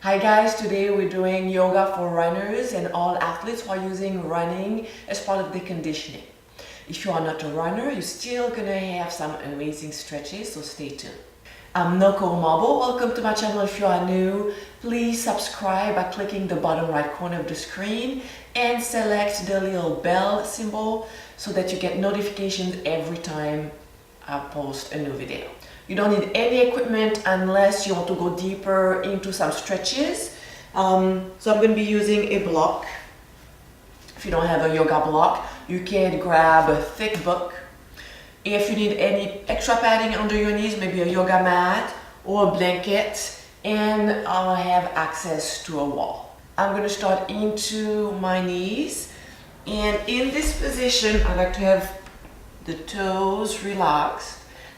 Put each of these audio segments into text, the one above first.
Hi guys, today we're doing yoga for runners and all athletes who are using running as part of their conditioning. If you are not a runner, you're still gonna have some amazing stretches, so stay tuned. I'm Noko. Welcome to my channel. If you are new, please subscribe by clicking the bottom right corner of the screen and select the little bell symbol so that you get notifications every time I post a new video. You don't need any equipment unless you want to go deeper into some stretches. So I'm going to be using a block. If you don't have a yoga block, you can grab a thick book. If you need any extra padding under your knees, maybe a yoga mat or a blanket, and I'll have access to a wall. I'm going to start into my knees, and in this position I like to have the toes relaxed.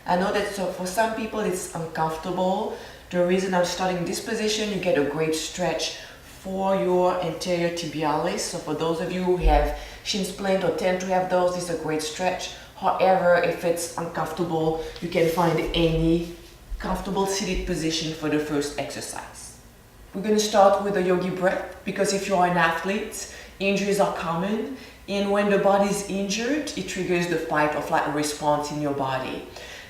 I know that for some people it's uncomfortable. The reason I'm starting this position, you get a great stretch for your anterior tibialis. So for those of you who have shin splint or tend to have those, this is a great stretch. However, if it's uncomfortable, you can find any comfortable seated position for the first exercise. We're going to start with a yogi breath, because if you are an athlete, injuries are common, and when the body is injured, it triggers the fight or flight response in your body.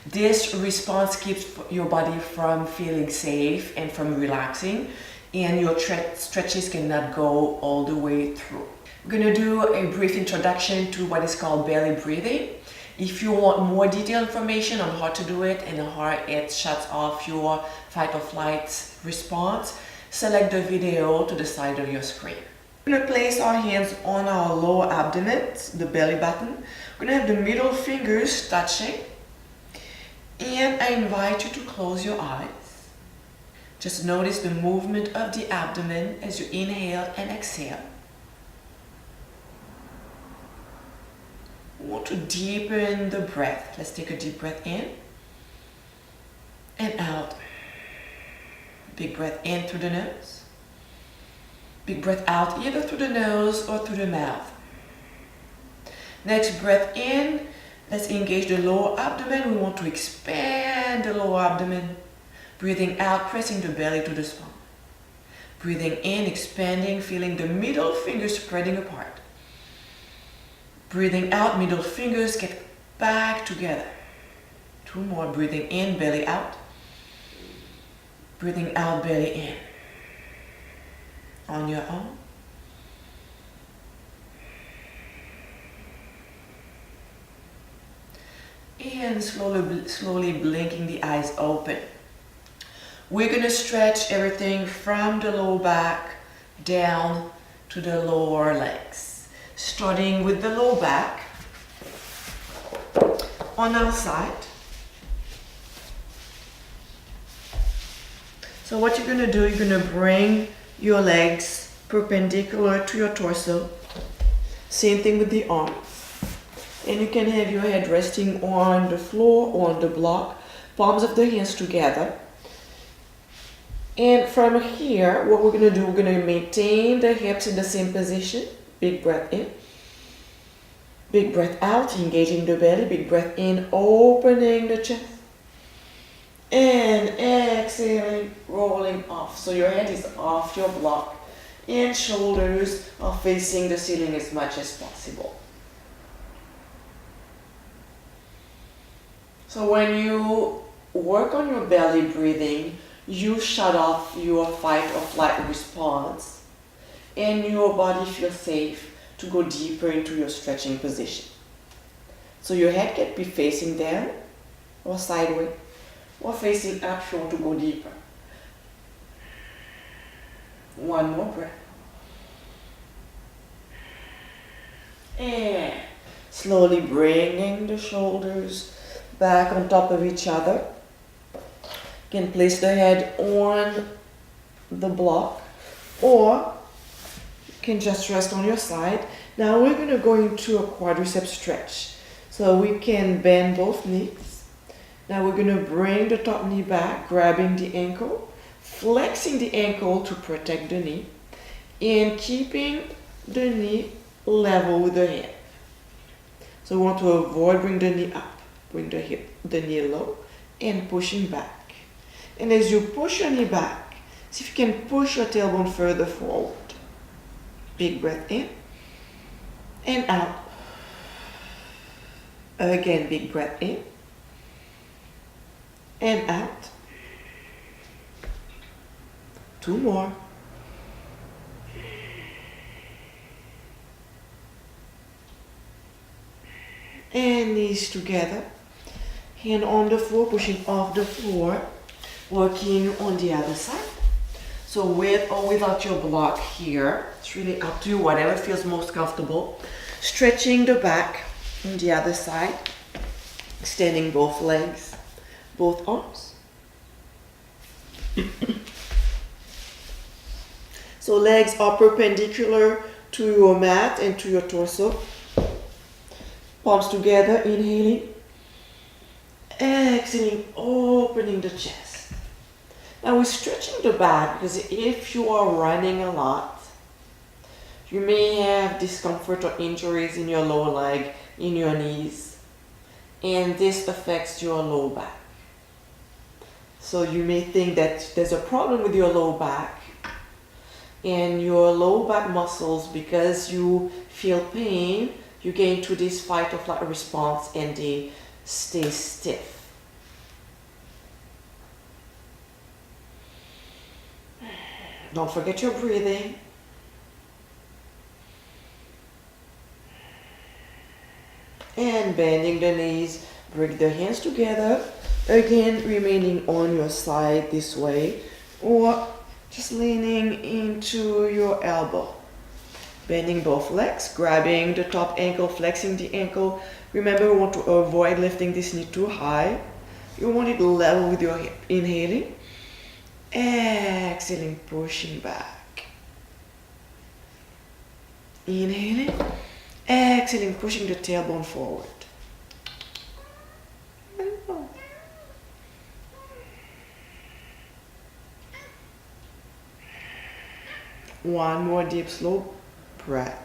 This response keeps your body from feeling safe and from relaxing, and your stretches cannot go all the way through. We're going to do a brief introduction to what is called belly breathing. If you want more detailed information on how to do it and how it shuts off your fight or flight response, select the video to the side of your screen. We're going to place our hands on our lower abdomen, the belly button. We're going to have the middle fingers touching. And I invite you to close your eyes. Just notice the movement of the abdomen as you inhale and exhale. We want to deepen the breath. Let's take a deep breath in and out. Big breath in through the nose. Big breath out either through the nose or through the mouth. Next breath in. Let's engage the lower abdomen. We want to expand the lower abdomen. Breathing out, pressing the belly to the spine. Breathing in, expanding, feeling the middle fingers spreading apart. Breathing out, middle fingers get back together. Two more. Breathing in, belly out. Breathing out, belly in. On your own. And slowly blinking the eyes open. We're going to stretch everything from the low back down to the lower legs. Starting with the low back on our side. So what you're going to do, you're going to bring your legs perpendicular to your torso. Same thing with the arms. And you can have your head resting on the floor or on the block, palms of the hands together. And from here, what we're going to do, we're going to maintain the hips in the same position. Big breath in. Big breath out, engaging the belly. Big breath in, opening the chest. And exhaling, rolling off. So your head is off your block and shoulders are facing the ceiling as much as possible. So when you work on your belly breathing, you shut off your fight or flight response and your body feels safe to go deeper into your stretching position. So your head can be facing down or sideways or facing up if you want to go deeper. One more breath. And slowly bringing the shoulders back on top of each other. You can place the head on the block or you can just rest on your side. Now we're going to go into a quadricep stretch. So we can bend both knees. Now we're going to bring the top knee back, grabbing the ankle, flexing the ankle to protect the knee, and keeping the knee level with the hip. So we want to avoid bringing the knee up. Bring the knee low and pushing back. And as you push your knee back, See if you can push your tailbone further forward. Big breath in and out. Again, big breath in and out. 2 more. And knees together. Hand on the floor, pushing off the floor. Working on the other side. So with or without your block here, it's really up to you, whatever feels most comfortable. Stretching the back on the other side. Extending both legs, both arms. So legs are perpendicular to your mat and to your torso. Palms together, inhaling. Exhaling, opening the chest. Now we're stretching the back because if you are running a lot, you may have discomfort or injuries in your lower leg, in your knees, and this affects your low back. So you may think that there's a problem with your low back and your low back muscles, because you feel pain, you get into this fight or flight response and they stay stiff. Don't forget your breathing. And bending the knees, bring the hands together. Again, remaining on your side this way, or just leaning into your elbow. Bending both legs, grabbing the top ankle, flexing the ankle. Remember, we want to avoid lifting this knee too high. You want it level with your hip. Inhaling. Exhaling, pushing back. Inhaling. Exhaling, pushing the tailbone forward. One more deep, slow breath.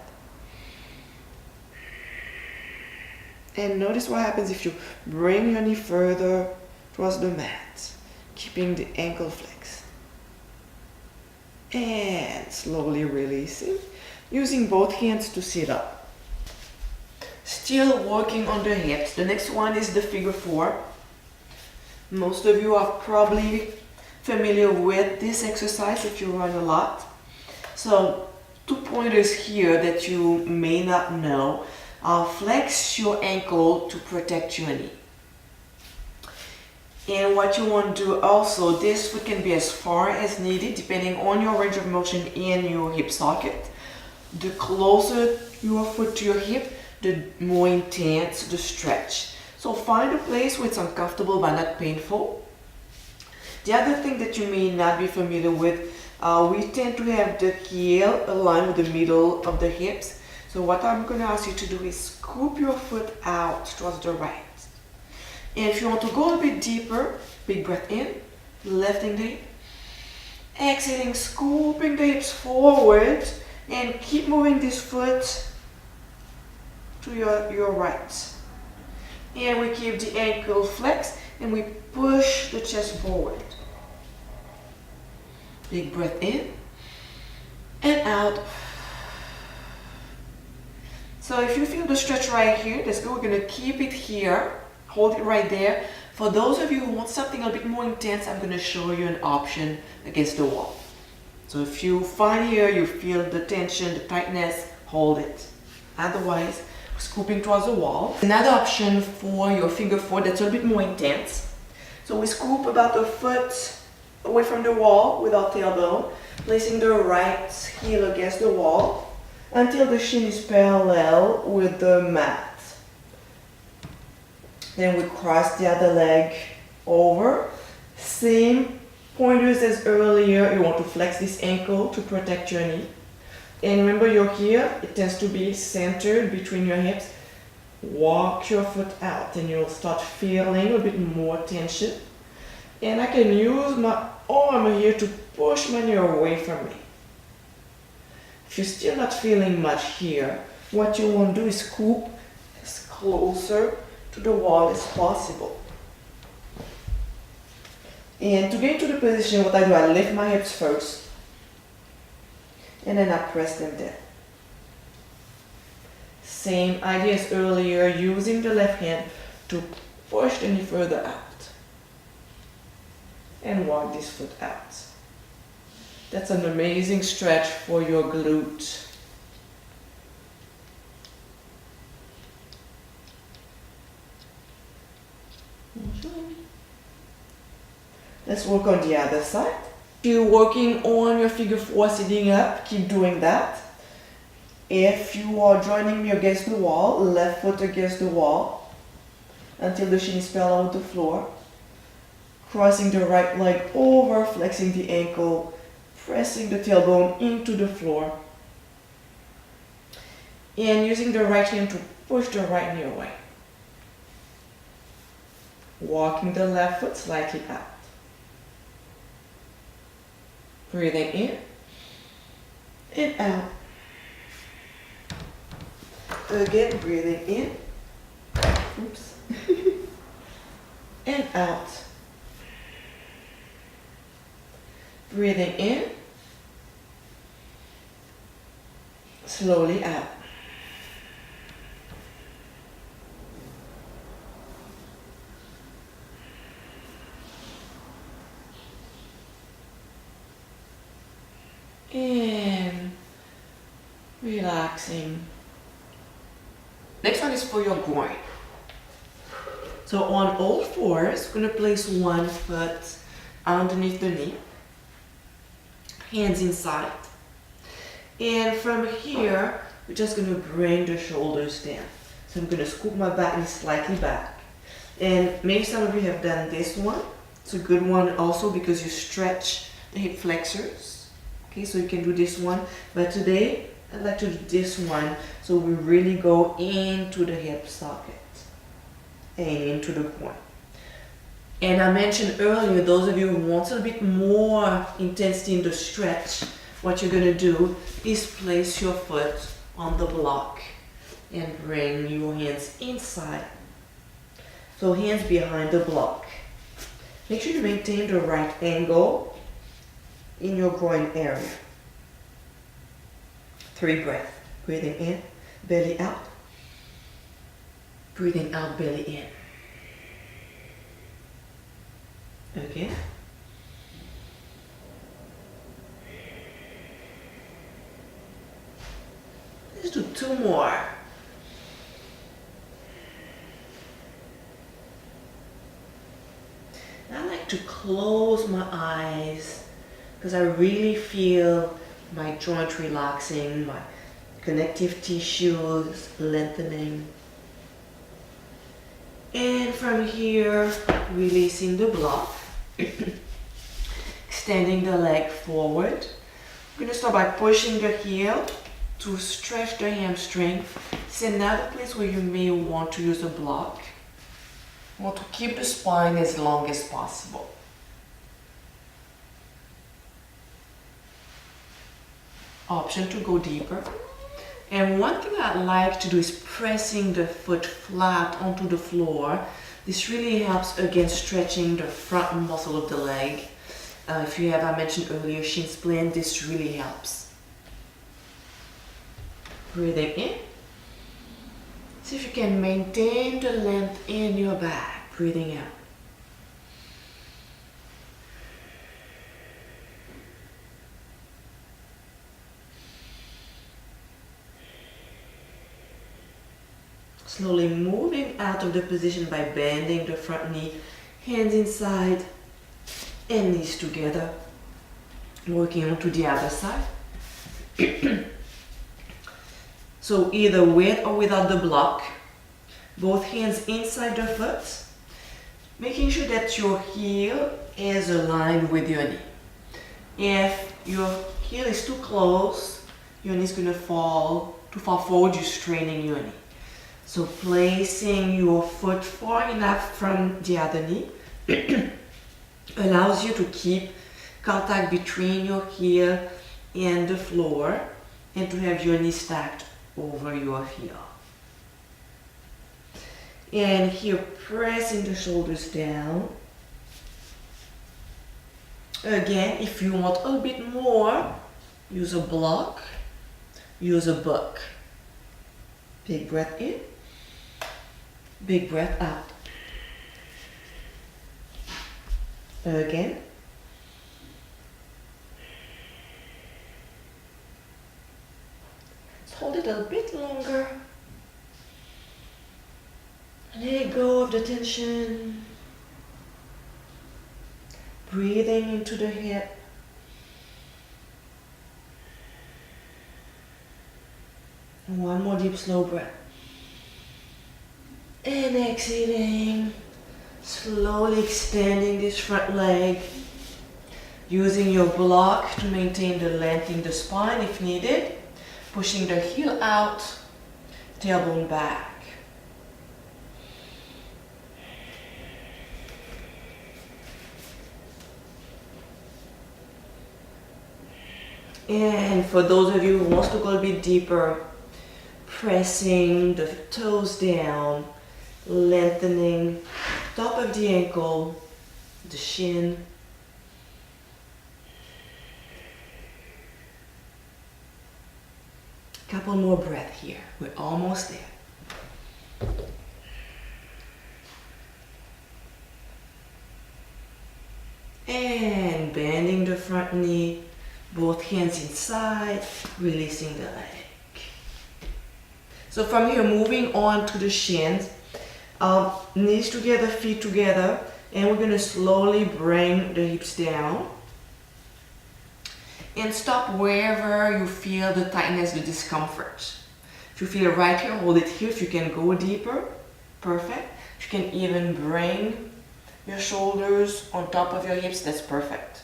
And notice what happens if you bring your knee further towards the mat, keeping the ankle flexed. And slowly releasing, using both hands to sit up. Still working on the hips. The next one is the figure 4. Most of you are probably familiar with this exercise if you run a lot. So 2 pointers here that you may not know. Flex your ankle to protect your knee. And what you want to do also, this foot can be as far as needed depending on your range of motion in your hip socket. The closer your foot to your hip, the more intense the stretch. So find a place where it's uncomfortable but not painful. The other thing that you may not be familiar with, we tend to have the heel aligned with the middle of the hips. So what I'm going to ask you to do is scoop your foot out towards the right. And if you want to go a bit deeper, big breath in, lifting the hip. Exhaling, scooping the hips forward, and keep moving this foot to your right. And we keep the ankle flexed and we push the chest forward. Big breath in and out. So if you feel the stretch right here, that's good. We're going to keep it here. Hold it right there. For those of you who want something a bit more intense, I'm going to show you an option against the wall. So if you find here, you feel the tension, the tightness, hold it. Otherwise, scooping towards the wall. Another option for your figure 4 that's a little bit more intense. So we scoop about a foot away from the wall with our tailbone, placing the right heel against the wall until the shin is parallel with the mat. Then we cross the other leg over. Same pointers as earlier. You want to flex this ankle to protect your knee. And remember your heel, it tends to be centered between your hips. Walk your foot out and you'll start feeling a bit more tension. And I can use my arm here to push my knee away from me. If you're still not feeling much here, what you want to do is scoop as closer to the wall as possible. And to get into the position, what I do, I lift my hips first, and then I press them down. Same idea as earlier, using the left hand to push the knee further out. And walk this foot out. That's an amazing stretch for your glute. Let's work on the other side. If you're working on your figure 4 sitting up, keep doing that. If you are joining me against the wall, left foot against the wall, until the shin is parallel with the floor. Crossing the right leg over, flexing the ankle, pressing the tailbone into the floor. And using the right hand to push the right knee away. Walking the left foot slightly out. Breathing in and out. Again, breathing in. Oops. And out. Breathing in. Slowly out. And relaxing. Next one is for your groin. So on all fours, we're going to place one foot underneath the knee, hands inside. And from here, we're just going to bring the shoulders down. So I'm going to scoop my back knee slightly back. And maybe some of you have done this one. It's a good one also because you stretch the hip flexors. Okay, so you can do this one. But today, I'd like to do this one so we really go into the hip socket and into the groin. And I mentioned earlier, those of you who want a bit more intensity in the stretch, what you're going to do is place your foot on the block and bring your hands inside. So hands behind the block. Make sure you maintain the right angle in your groin area. 3 breaths. Breathing in, belly out. Breathing out, belly in. Okay. Let's do 2 more. I like to close my eyes because I really feel my joint relaxing, my connective tissues lengthening. And from here, releasing the block, extending the leg forward. I'm going to start by pushing the heel to stretch the hamstring. It's another place where you may want to use a block. You want to keep the spine as long as possible. Option to go deeper. And one thing I like to do is pressing the foot flat onto the floor. This really helps against stretching the front muscle of the leg. If you have, I mentioned earlier, shin splint, this really helps. Breathing in. See if you can maintain the length in your back. Breathing out. Slowly moving out of the position by bending the front knee, hands inside and knees together. Working on to the other side. So either with or without the block, both hands inside the foot, making sure that your heel is aligned with your knee. If your heel is too close, your knee is going to fall too far forward, you're straining your knee. So placing your foot far enough from the other knee allows you to keep contact between your heel and the floor and to have your knee stacked over your heel. And here, pressing the shoulders down. Again, if you want a little bit more, use a block, use a book. Big breath in, big breath out. Again. Let's hold it a bit longer. Let go of the tension. Breathing into the hip. One more deep, slow breath. And exhaling. Slowly extending this front leg. Using your block to maintain the length in the spine if needed. Pushing the heel out. Tailbone back. And for those of you who wants to go a bit deeper, pressing the toes down, lengthening top of the ankle, the shin. Couple more breaths here. We're almost there. And bending the front knee. Both hands inside, releasing the leg. So from here, moving on to the shins. Knees together, feet together. And we're going to slowly bring the hips down. And stop wherever you feel the tightness, the discomfort. If you feel it right here, hold it here. If you can go deeper, perfect. If you can even bring your shoulders on top of your hips, that's perfect.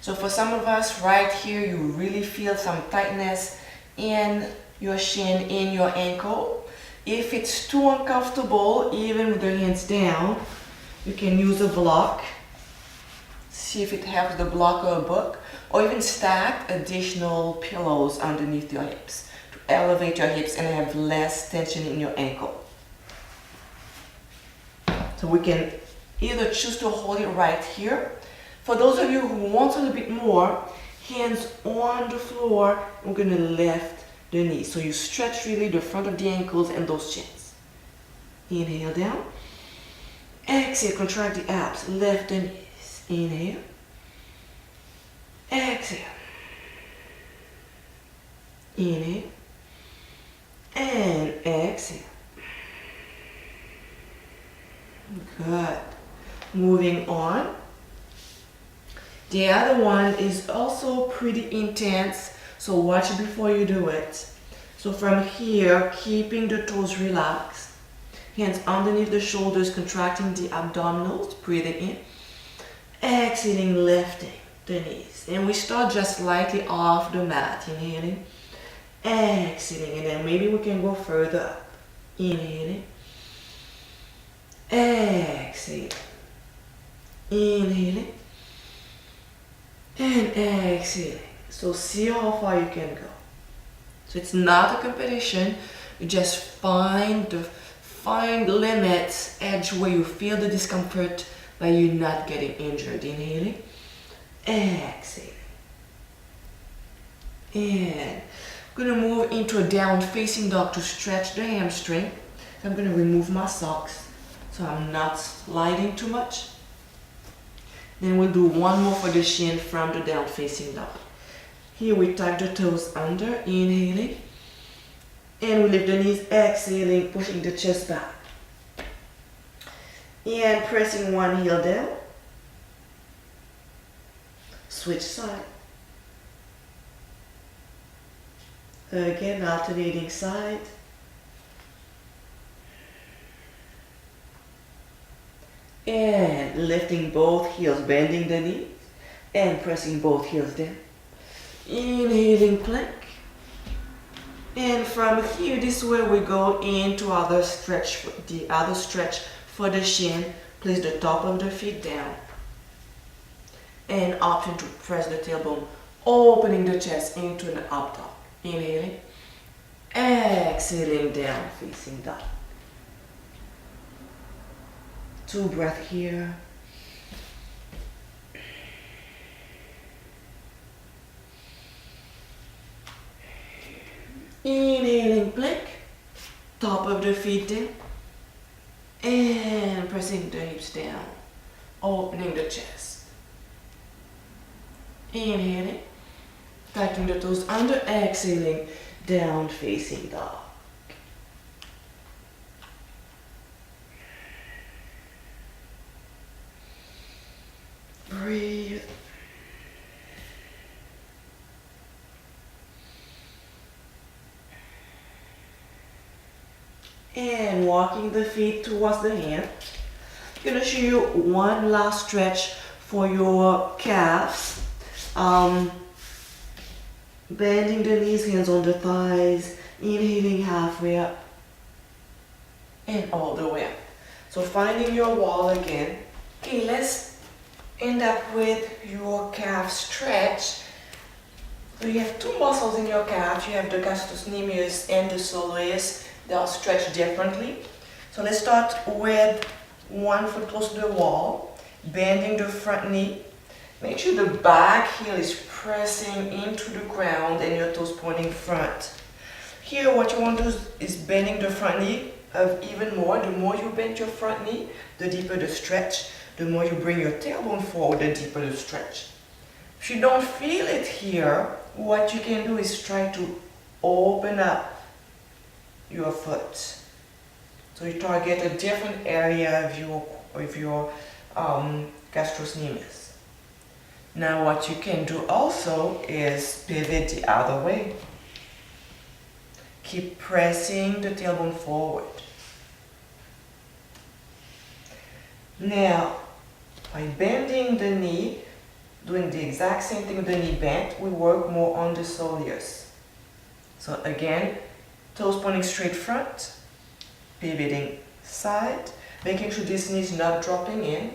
So for some of us right here, you really feel some tightness in your shin, in your ankle. If it's too uncomfortable, even with the hands down, you can use a block. See if it helps, the block or a book, or even stack additional pillows underneath your hips to elevate your hips and have less tension in your ankle. So we can either choose to hold it right here. For those of you who want a little bit more, hands on the floor, we're going to lift the knees. So you stretch really the front of the ankles and those chins. Inhale down. Exhale, contract the abs, lift the knees. Inhale. Exhale. Inhale. And exhale. Good. Moving on. The other one is also pretty intense, so watch it before you do it. So from here, keeping the toes relaxed, hands underneath the shoulders, contracting the abdominals, breathing in, exhaling, lifting the knees. And we start just slightly off the mat, inhaling, exhaling, and then maybe we can go further up. Inhaling, exhaling, inhaling, and exhaling. So see how far you can go. So it's not a competition. You just find the limits, edge where you feel the discomfort, but you're not getting injured. Inhaling, exhaling. And I'm gonna move into a down facing dog to stretch the hamstring. I'm gonna remove my socks so I'm not sliding too much. Then we'll do one more for the shin from the down facing dog. Here we tuck the toes under, inhaling. And we lift the knees, exhaling, pushing the chest back. And pressing one heel down. Switch side. Again, alternating side. And lifting both heels, bending the knees, and pressing both heels down. Inhaling plank. And from here, this is where we go into the other stretch for the shin. Place the top of the feet down. And option to press the tailbone, opening the chest into an up dog. Inhaling, exhaling, down facing dog. 2 breaths here. Inhaling plank, top of the feet down, and pressing the hips down, opening the chest. Inhaling, tucking the toes under, exhaling, down facing dog. Breathe. And walking the feet towards the hand. I'm gonna show you one last stretch for your calves. Bending the knees, hands on the thighs, inhaling halfway up and all the way up. So finding your wall again. Okay, let's end up with your calf stretch. So you have two muscles in your calf. You have the gastrocnemius and the soleus. They are stretched differently. So let's start with one foot close to the wall, bending the front knee. Make sure the back heel is pressing into the ground and your toes pointing front. Here what you want to do is bending the front knee even more. The more you bend your front knee, the deeper the stretch. The more you bring your tailbone forward, the deeper the stretch. If you don't feel it here, what you can do is try to open up your foot. So you target a different area of your gastrocnemius. Now what you can do also is pivot the other way. Keep pressing the tailbone forward. Now, by bending the knee, doing the exact same thing with the knee bent, we work more on the soleus. So again, toes pointing straight front, pivoting side, making sure this knee is not dropping in.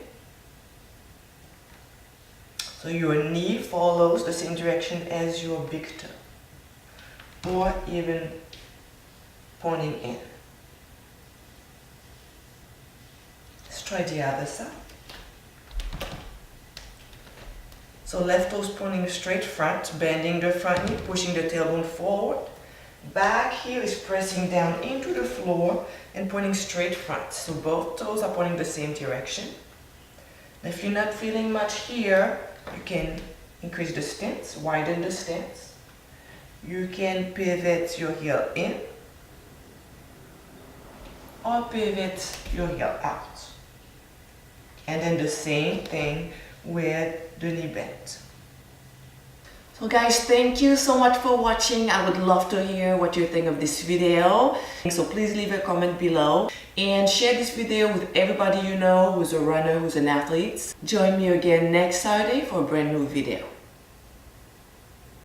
So your knee follows the same direction as your big toe, or even pointing in. Let's try the other side. So left toes pointing straight front, bending the front knee, pushing the tailbone forward. Back heel is pressing down into the floor and pointing straight front. So both toes are pointing the same direction. If you're not feeling much here, you can increase the stance, widen the stance. You can pivot your heel in or pivot your heel out. And then the same thing with the knee bend. So guys, thank you so much for watching. I would love to hear what you think of this video. So please leave a comment below and share this video with everybody you know who's a runner, who's an athlete. Join me again next Saturday for a brand new video.